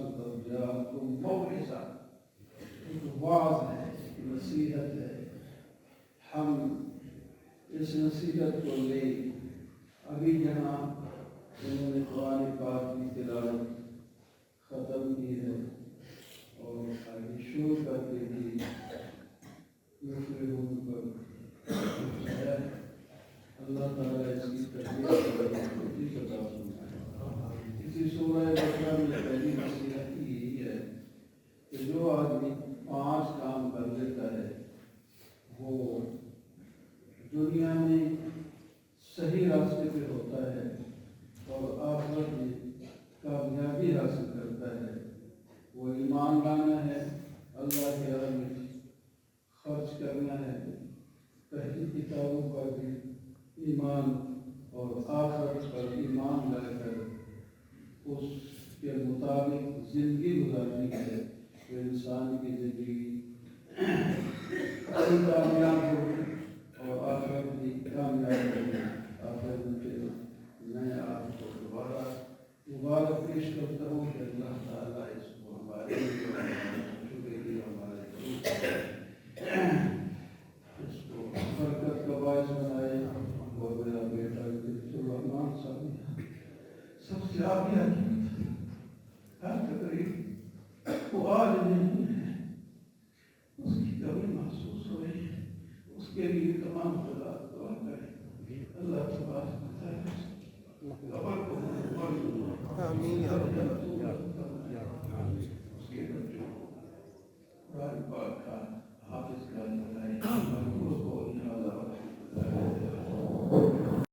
قد جاءكم موعظہ، ایک واعظ ہے، نصیحت ہے. ہم اس نصیحت کو لے ابھی جہاں انہوں نے قرآن پاک کی تلاوت ختم کی ہے اور آگے شروع کر کے بھی مفلحون پر ہے. اللہ تعالیٰ اس کی تربیت کرنے کی عطا فرمائے. اسی سورہ بقرہ میں پہلی نصیحت یہی ہے کہ جو آدمی 5 کام کر لیتا ہے وہ دنیا میں صحیح راستے پہ ہوتا ہے اور آخرت میں کامیابی حاصل کرتا ہے. وہ ایمان لانا ہے، اللہ کے راہ میں خرچ کرنا ہے، پہلی کتابوں پر بھی ایمان اور آخرت پر ایمان لا کر اس کے مطابق زندگی گزارنی ہے کہ انسان کی زندگی کامیاب ہو اور آخرت بھی کامیاب ہو. آخر میں آپ کو دوبارہ مبارک پیش کرتا ہوں کہ اللہ تعالیٰ اس کو ہمارے لیے ہمارے اس کو برکت کا باعث بنائے. اور میرا بیٹا الرحمان صاحب سب سے آگے ہر تقریب وہ آج نہیں ہے، اس کی کمی محسوس ہو رہی ہے. اس کے لیے تمام خدا دعا کریں. اللہ تبارک و تعالیٰ آمین.